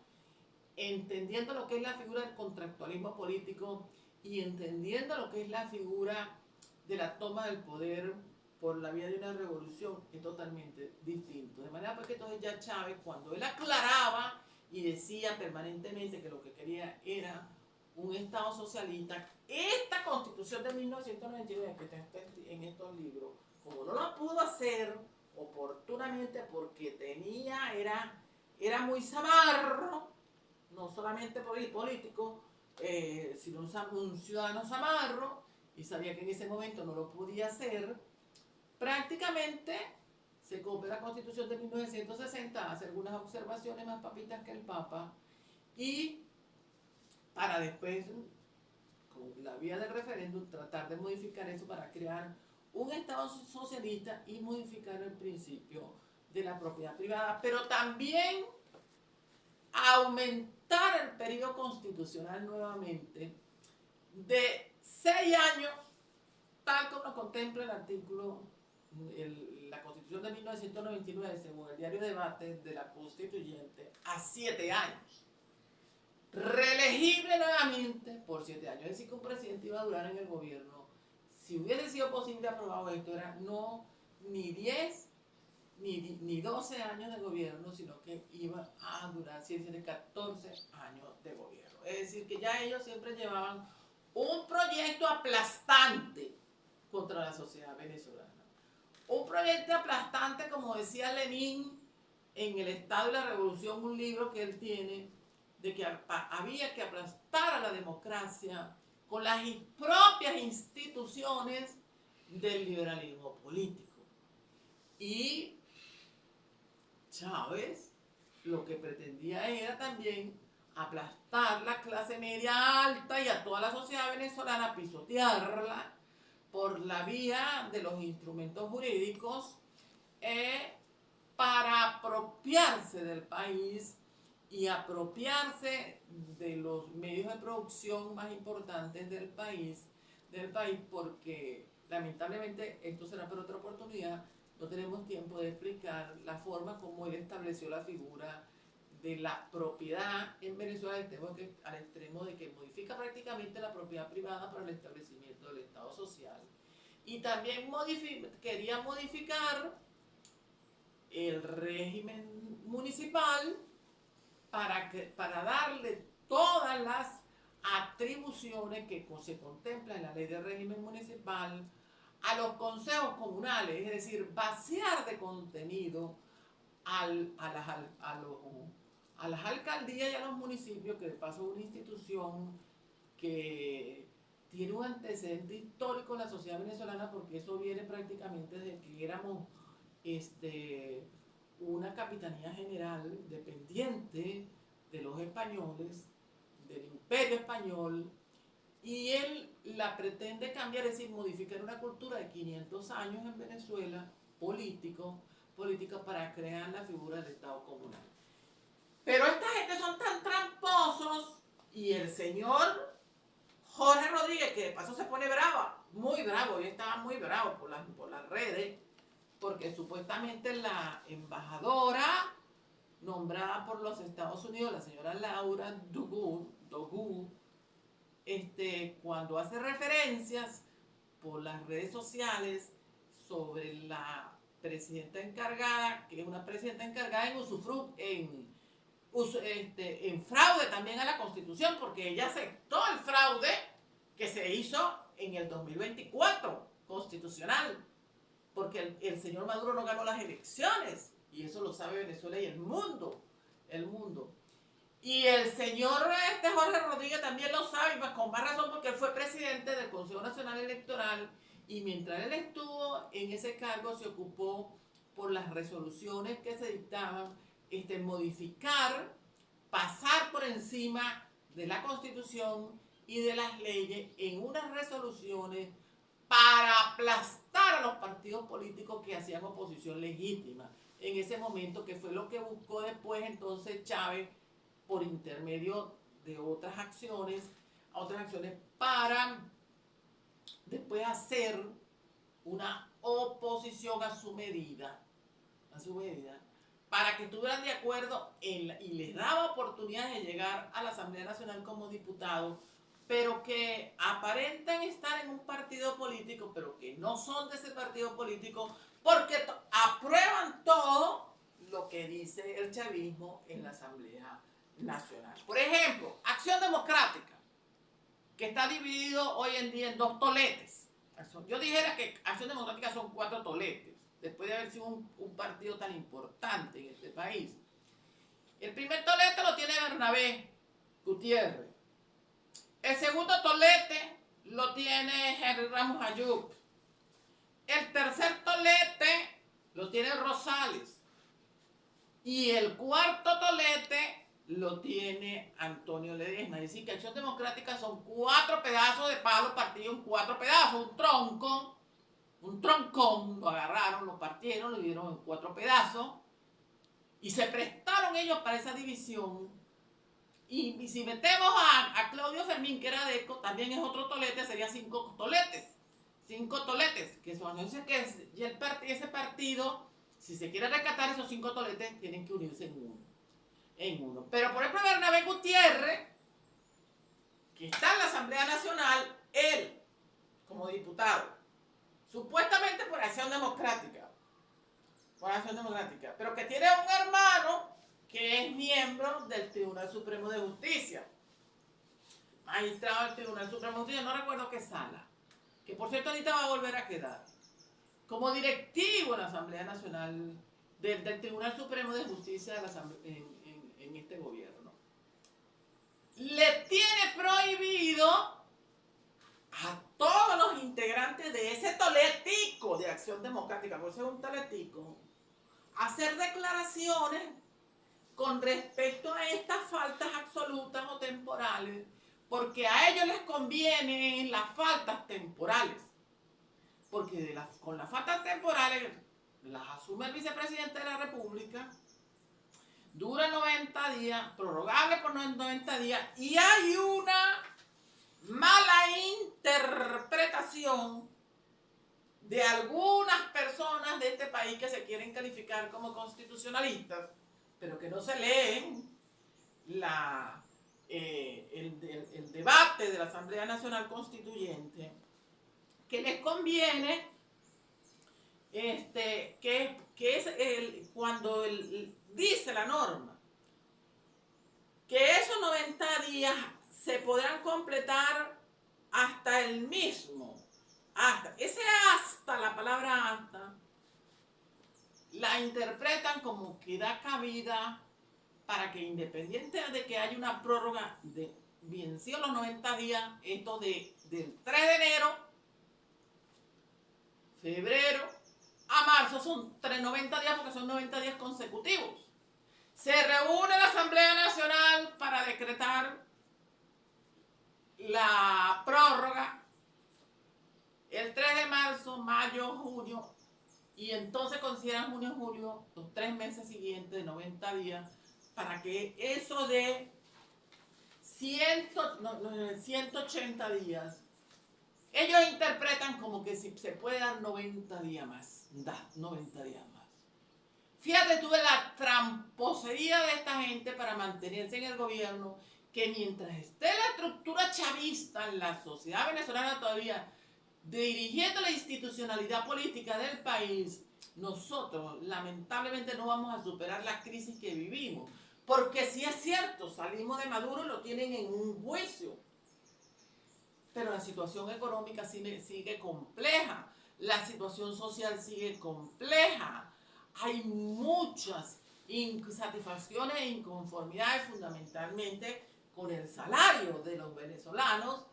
entendiendo lo que es la figura del contractualismo político y entendiendo lo que es la figura de la toma del poder por la vía de una revolución, es totalmente distinto. De manera pues que entonces ya Chávez, cuando él aclaraba y decía permanentemente que lo que quería era un Estado socialista, esta Constitución de 1999 que está en estos libros, como no lo pudo hacer oportunamente porque era muy zamarro, no solamente por el político, sino un ciudadano zamarro, y sabía que en ese momento no lo podía hacer, prácticamente se copia la Constitución de 1960, hace algunas observaciones más papitas que el Papa, y para después, con la vía del referéndum, tratar de modificar eso para crear un Estado socialista y modificar el principio de la propiedad privada, pero también aumentar el periodo constitucional nuevamente de 6 años, tal como contempla el artículo, la Constitución de 1999, según el diario Debate de la Constituyente, a 7 años. Reelegible nuevamente por 7 años. Es decir, que un presidente iba a durar en el gobierno, si hubiese sido posible aprobado esto, era no ni 10 ni 12 años de gobierno, sino que iba a durar 14 años de gobierno. Es decir, que ya ellos siempre llevaban un proyecto aplastante contra la sociedad venezolana. Un proyecto aplastante, como decía Lenin en El Estado y la Revolución, un libro que él tiene, de que había que aplastar a la democracia con las propias instituciones del liberalismo político. Y Chávez lo que pretendía era también aplastar la clase media alta y a toda la sociedad venezolana, pisotearla por la vía de los instrumentos jurídicos para apropiarse del país y apropiarse de los medios de producción más importantes del país porque lamentablemente esto será para otra oportunidad. No tenemos tiempo de explicar la forma como él estableció la figura de la propiedad en Venezuela al extremo de que modifica prácticamente la propiedad privada para el establecimiento del Estado social. Y también quería modificar el régimen municipal para darle todas las atribuciones que se contemplan en la ley de régimen municipal a los consejos comunales, es decir, vaciar de contenido a las alcaldías y a los municipios, que de paso es una institución que tiene un antecedente histórico en la sociedad venezolana, porque eso viene prácticamente desde que éramos una capitanía general dependiente de los españoles, del imperio español, y él la pretende cambiar, es decir, modificar una cultura de 500 años en Venezuela, política para crear la figura del Estado comunal. Pero esta gente son tan tramposos, y el señor Jorge Rodríguez, que de paso se pone muy bravo, y estaba muy bravo por las redes, porque supuestamente la embajadora nombrada por los Estados Unidos, la señora Laura Dogu, cuando hace referencias por las redes sociales sobre la presidenta encargada, que es una presidenta encargada en fraude también a la Constitución, porque ella aceptó el fraude que se hizo en el 2024 constitucional, porque el señor Maduro no ganó las elecciones, y eso lo sabe Venezuela y el mundo. Y el señor Jorge Rodríguez también lo sabe, y pues con más razón, porque él fue presidente del Consejo Nacional Electoral Y mientras él estuvo en ese cargo, se ocupó por las resoluciones que se dictaban, modificar, pasar por encima de la Constitución y de las leyes en unas resoluciones para aplastar a los partidos políticos que hacían oposición legítima en ese momento, que fue lo que buscó después entonces Chávez por intermedio de otras acciones para después hacer una oposición a su medida, para que estuvieran de acuerdo y les daba oportunidad de llegar a la Asamblea Nacional como diputados, pero que aparentan estar en un partido político, pero que no son de ese partido político, porque aprueban todo lo que dice el chavismo en la Asamblea Nacional. Por ejemplo, Acción Democrática, que está dividido hoy en día en 2 toletes. Yo dijera que Acción Democrática son 4 toletes, después de haber sido un partido tan importante en este país. El primer tolete lo tiene Bernabé Gutiérrez. El segundo tolete lo tiene Henry Ramos Ayub. El tercer tolete lo tiene Rosales. Y el cuarto tolete lo tiene Antonio Ledesma. Es decir, que Acción Democrática son 4 pedazos de palo partido en 4 pedazos. Un troncón, lo agarraron, lo partieron, lo dieron en 4 pedazos. Y se prestaron ellos para esa división. Y si metemos a Claudio Fermín, que era DECO, también es otro tolete, sería 5 toletes. 5 toletes, que son, entonces que ese partido, si se quiere rescatar esos 5 toletes, tienen que unirse en uno. Pero por ejemplo, Bernabé Gutiérrez, que está en la Asamblea Nacional, él, como diputado, supuestamente por Acción Democrática, pero que tiene un hermano que es miembro del Tribunal Supremo de Justicia, magistrado del Tribunal Supremo de Justicia, no recuerdo qué sala, que por cierto ahorita va a volver a quedar, como directivo en la Asamblea Nacional del Tribunal Supremo de Justicia en este gobierno. Le tiene prohibido a todos los integrantes de ese toletico de Acción Democrática, por ser un toletico, hacer declaraciones con respecto a estas faltas absolutas o temporales, porque a ellos les convienen las faltas temporales, porque con las faltas temporales las asume el vicepresidente de la República, dura 90 días, prorrogable por 90 días, y hay una mala interpretación de algunas personas de este país que se quieren calificar como constitucionalistas, pero que no se leen el debate de la Asamblea Nacional Constituyente, que les conviene que es cuando dice la norma que esos 90 días se podrán completar hasta el mismo, hasta la palabra hasta, la interpretan como que da cabida para que, independiente de que haya una prórroga de vencidos los 90 días, esto del 3 de enero, febrero a marzo, son 90 días porque son 90 días consecutivos. Se reúne la Asamblea Nacional para decretar la prórroga el 3 de marzo, mayo, junio, y entonces consideran junio y julio los 3 meses siguientes de 90 días para que eso de 180 días, ellos interpretan como que si se puede dar 90 días más. Fíjate tú de la tramposería de esta gente para mantenerse en el gobierno, que mientras esté la estructura chavista en la sociedad venezolana todavía dirigiendo la institucionalidad política del país, nosotros lamentablemente no vamos a superar la crisis que vivimos. Porque sí es cierto, salimos de Maduro y lo tienen en un juicio, pero la situación económica sigue compleja, la situación social sigue compleja, hay muchas insatisfacciones e inconformidades fundamentalmente con el salario de los venezolanos,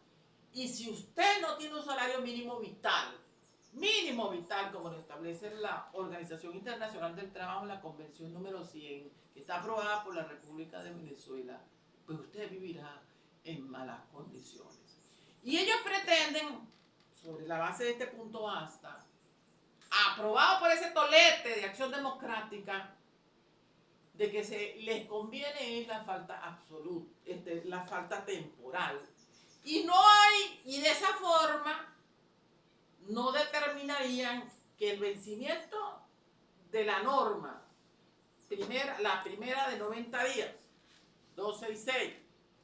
y si usted no tiene un salario mínimo vital mínimo vital, como lo establece la Organización Internacional del Trabajo en la Convención número 100, que está aprobada por la República de Venezuela, pues usted vivirá en malas condiciones. Y ellos pretenden, sobre la base de este punto basta, aprobado por ese tolete de Acción Democrática, de que les conviene es la falta absoluta, la falta temporal. Y no hay, y de esa forma no determinarían que el vencimiento de la norma, la primera de 90 días, 266,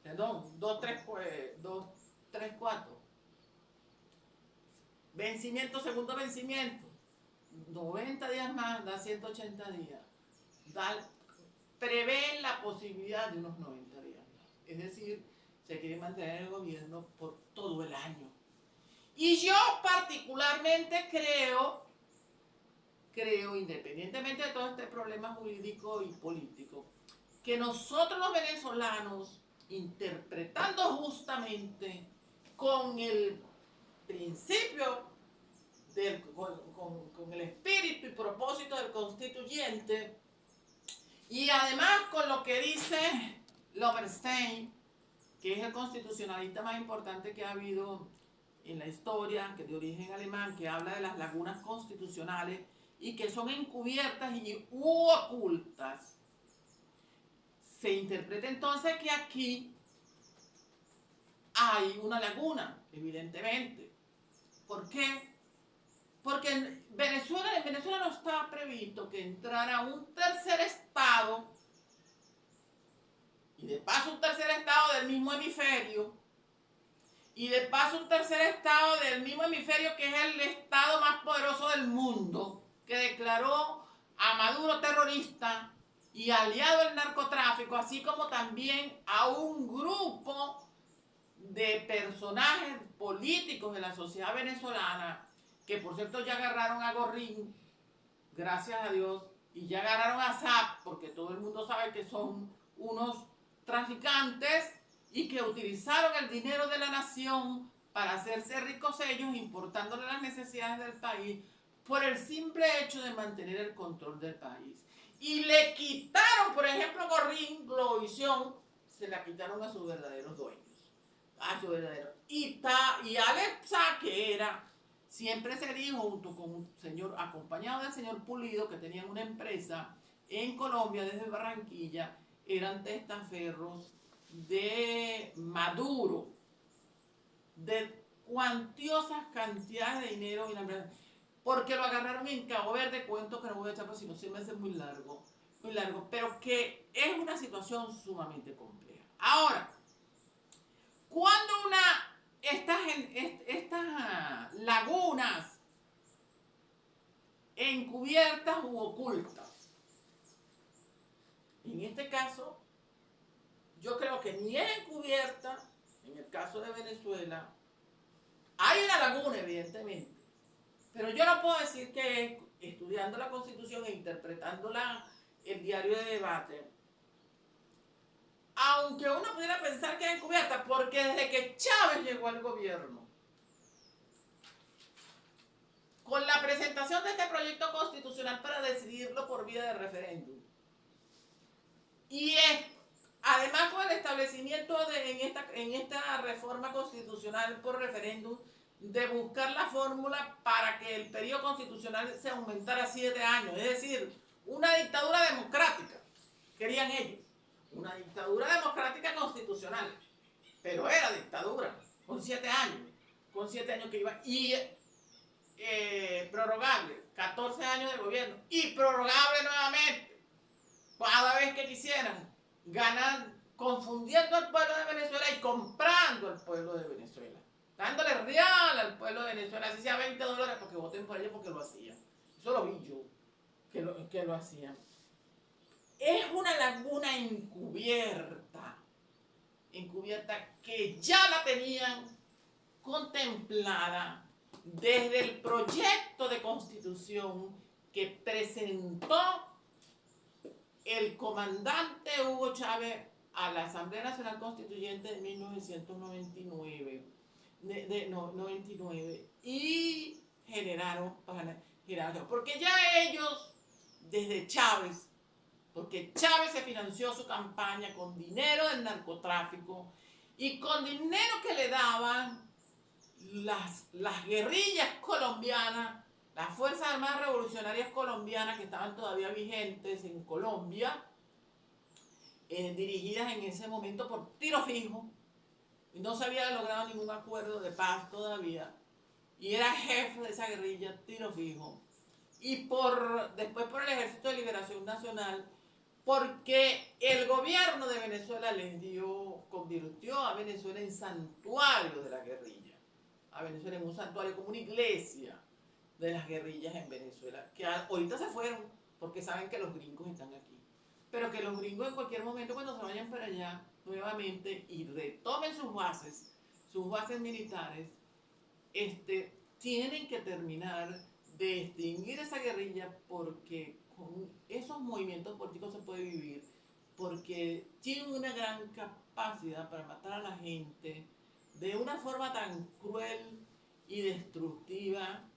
perdón, 234, vencimiento, segundo vencimiento, 90 días más, da 180 días, prevén la posibilidad de unos 90 días más. Es decir, se quiere mantener el gobierno por todo el año. Y yo particularmente creo, independientemente de todo este problema jurídico y político, que nosotros los venezolanos, interpretando justamente con el principio, con el espíritu y propósito del constituyente, y además con lo que dice Lowenstein, que es el constitucionalista más importante que ha habido en la historia, que es de origen alemán, que habla de las lagunas constitucionales y que son encubiertas y ocultas, se interpreta entonces que aquí hay una laguna, evidentemente. ¿Por qué? Porque en Venezuela no estaba previsto que entrara un tercer estado, y de paso un tercer estado del mismo hemisferio, y de paso un tercer estado del mismo hemisferio que es el estado más poderoso del mundo, que declaró a Maduro terrorista y aliado al narcotráfico, así como también a un grupo de personajes políticos de la sociedad venezolana, que por cierto ya agarraron a Gorrín, gracias a Dios, y ya agarraron a SAP, porque todo el mundo sabe que son unos traficantes y que utilizaron el dinero de la nación para hacerse ricos ellos, importándole las necesidades del país, por el simple hecho de mantener el control del país. Y le quitaron, por ejemplo, Gorrín, Globovisión, se la quitaron a sus verdaderos dueños. A su verdadero. Y Alexa, que era, siempre se dijo, junto con un señor, acompañado del señor Pulido, que tenían una empresa en Colombia, desde Barranquilla, eran testaferros de Maduro, de cuantiosas cantidades de dinero, porque lo agarraron en Cabo Verde, cuento que no voy a echar, porque si no se me hace muy largo, pero que es una situación sumamente compleja. Ahora, cuando estas lagunas encubiertas u ocultas, en este caso, yo creo que ni es encubierta, en el caso de Venezuela, hay una laguna evidentemente, pero yo no puedo decir que estudiando la Constitución e interpretando el diario de debate, aunque uno pudiera pensar que es encubierta, porque desde que Chávez llegó al gobierno, con la presentación de este proyecto constitucional para decidirlo por vía de referéndum, y además con el establecimiento en esta reforma constitucional por referéndum, de buscar la fórmula para que el periodo constitucional se aumentara a 7 años, es decir, una dictadura democrática, querían ellos. Una dictadura democrática constitucional, pero era dictadura, con 7 años, que iba, y prorrogable, 14 años de gobierno, y prorrogable nuevamente, cada vez que quisieran, ganar, confundiendo al pueblo de Venezuela y comprando al pueblo de Venezuela, dándole real al pueblo de Venezuela, así sea $20, porque voten por ellos, porque lo hacían. Eso lo vi yo, que lo hacían. Es una laguna encubierta que ya la tenían contemplada desde el proyecto de constitución que presentó el comandante Hugo Chávez a la Asamblea Nacional Constituyente de 1999. Y porque ya ellos, desde Chávez, porque Chávez se financió su campaña con dinero del narcotráfico y con dinero que le daban las guerrillas colombianas, las Fuerzas Armadas Revolucionarias Colombianas que estaban todavía vigentes en Colombia, dirigidas en ese momento por Tiro Fijo, y no se había logrado ningún acuerdo de paz todavía, y era jefe de esa guerrilla Tiro Fijo, y después por el Ejército de Liberación Nacional, porque el gobierno de Venezuela convirtió a Venezuela en santuario de la guerrilla, a Venezuela en un santuario, como una iglesia de las guerrillas en Venezuela, que ahorita se fueron porque saben que los gringos están aquí, pero que los gringos en cualquier momento, cuando se vayan para allá nuevamente y retomen sus bases militares, tienen que terminar de extinguir esa guerrilla, porque con esos movimientos políticos se puede vivir, porque tienen una gran capacidad para matar a la gente de una forma tan cruel y destructiva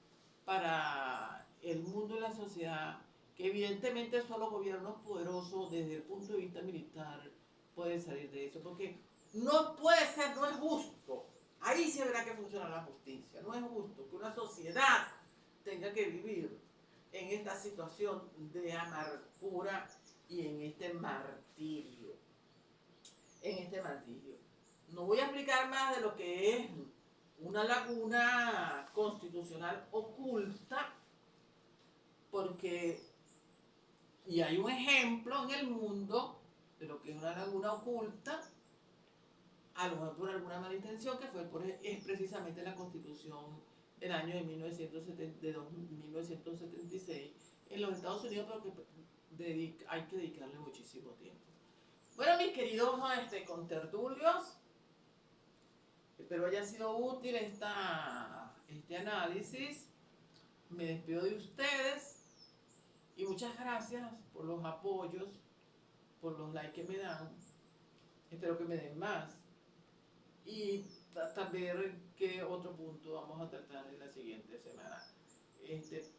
para el mundo y la sociedad, que evidentemente solo gobiernos poderosos desde el punto de vista militar pueden salir de eso, porque no puede ser, no es justo. Ahí se verá que funciona la justicia. No es justo que una sociedad tenga que vivir en esta situación de amargura y en este martirio. No voy a explicar más de lo que es una laguna constitucional oculta, porque, y hay un ejemplo en el mundo de lo que es una laguna oculta, a lo mejor por alguna mala intención, que es precisamente la Constitución del año de 1976 en los Estados Unidos, pero que hay que dedicarle muchísimo tiempo. Bueno, mis queridos contertulios, espero haya sido útil este análisis. Me despido de ustedes y muchas gracias por los apoyos, por los likes que me dan. Espero que me den más. Y también qué otro punto vamos a tratar en la siguiente semana.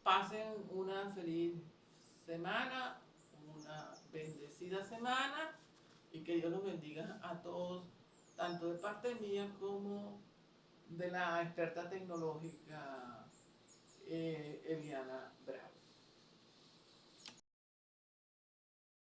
Pasen una feliz semana, una bendecida semana, y que Dios los bendiga a todos, tanto de parte mía como de la experta tecnológica Eliana Bravo.